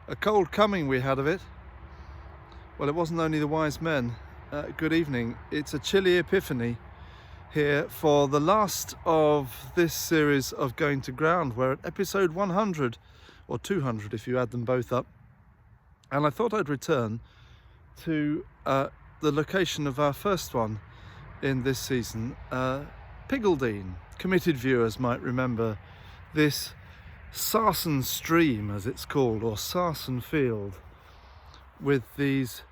A cold coming we had of it. Well, it wasn't only the wise men. Good evening. It's a chilly epiphany here for the last of this series of Going to Ground. We're at episode 100 or 200 if you add them both up. And I thought I'd return to the location of our first one in this season, Piggledene. Committed viewers might remember this Sarsen stream, as it's called, or Sarsen field, with these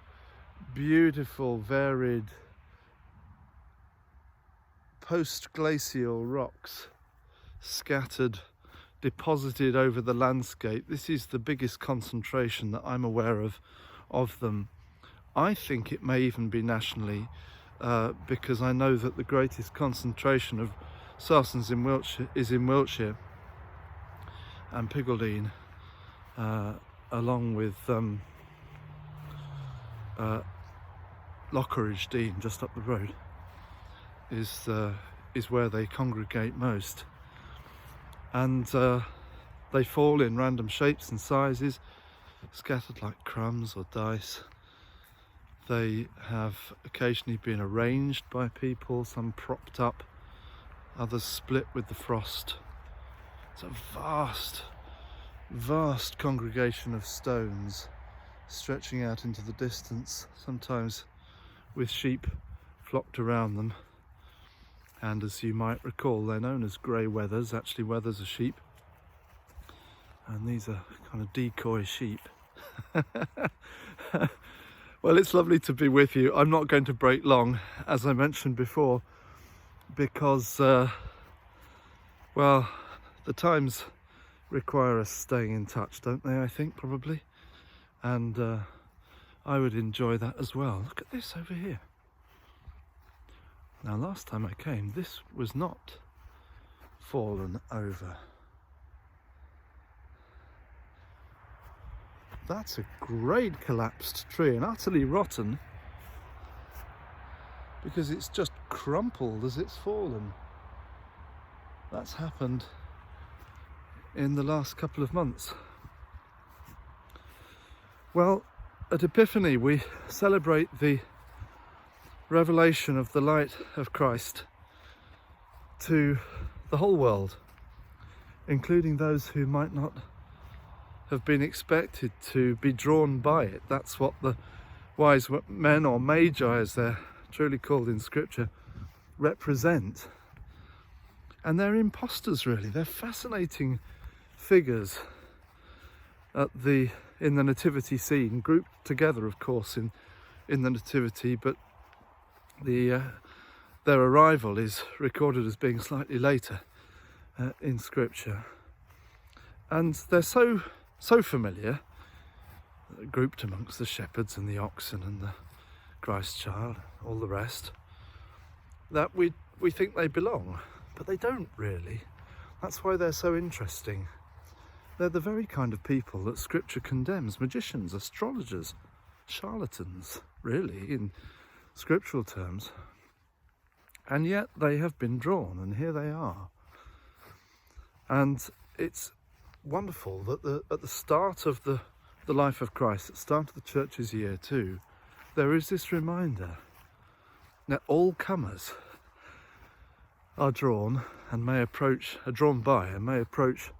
beautiful, varied post-glacial rocks scattered, deposited over the landscape. This is the biggest concentration that I'm aware of them. I think it may even be nationally, because I know that the greatest concentration of Sarsens in Wiltshire is in Wiltshire, and Piggledene, along with Lockridge Dean, just up the road, is where they congregate most. And they fall in random shapes and sizes, scattered like crumbs or dice. They have occasionally been arranged by people, some propped up, others split with the frost. It's a vast congregation of stones stretching out into the distance, sometimes with sheep flocked around them. And as you might recall, they're known as grey wethers. Actually, wethers are sheep, and these are kind of decoy sheep. Well, it's lovely to be with you. I'm not going to break long, as I mentioned before, because well, the times require us staying in touch, don't they? I think probably, and I would enjoy that as well. Look at this over here. Now, last time I came, this was not fallen over. That's a great collapsed tree, and utterly rotten, because it's just crumpled as it's fallen. That's happened in the last couple of months. Well, at Epiphany we celebrate the revelation of the light of Christ to the whole world, including those who might not have been expected to be drawn by it. That's what the wise men, or magi as they're truly called in scripture, represent. And they're imposters, really. They're fascinating figures in the nativity scene, grouped together of course in the nativity, but their arrival is recorded as being slightly later in scripture. And they're so familiar, grouped amongst the shepherds and the oxen and the Christ child, all the rest, that we think they belong, but they don't really. That's why they're so interesting. They're the very kind of people that scripture condemns: magicians, astrologers, charlatans, really, in scriptural terms. And yet they have been drawn, and here they are. And it's wonderful that at the start of the life of Christ, at the start of the church's year too, there is this reminder that all comers are drawn by and may approach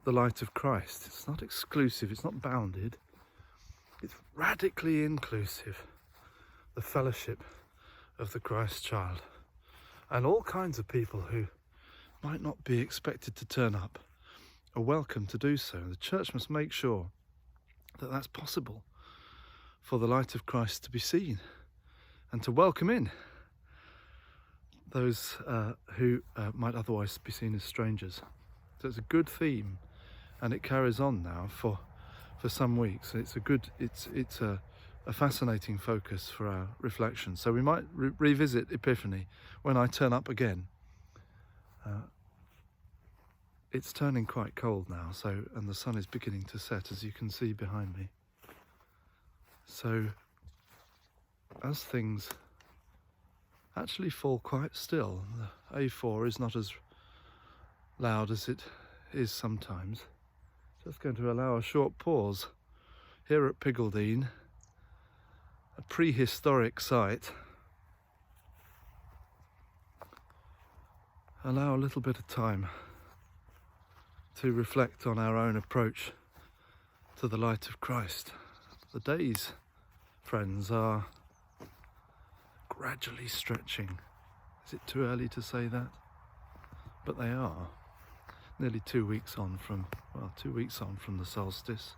the light of Christ. It's not exclusive, it's not bounded, it's radically inclusive, the fellowship of the Christ child. And all kinds of people who might not be expected to turn up are welcome to do so. The church must make sure that that's possible, for the light of Christ to be seen and to welcome in those who might otherwise be seen as strangers. So it's a good theme, and it carries on now for some weeks. It's a fascinating focus for our reflection. So we might revisit Epiphany when I turn up again. It's turning quite cold now, and the sun is beginning to set, as you can see behind me. So as things actually fall quite still, the A4 is not as loud as it is sometimes. Just going to allow a short pause here at Piggledene, a prehistoric site, allow a little bit of time to reflect on our own approach to the light of Christ. The days, friends, are gradually stretching. Is it too early to say that? But they are. Nearly 2 weeks on from, 2 weeks on from the solstice.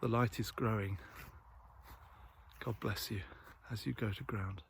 The light is growing. God bless you as you go to ground.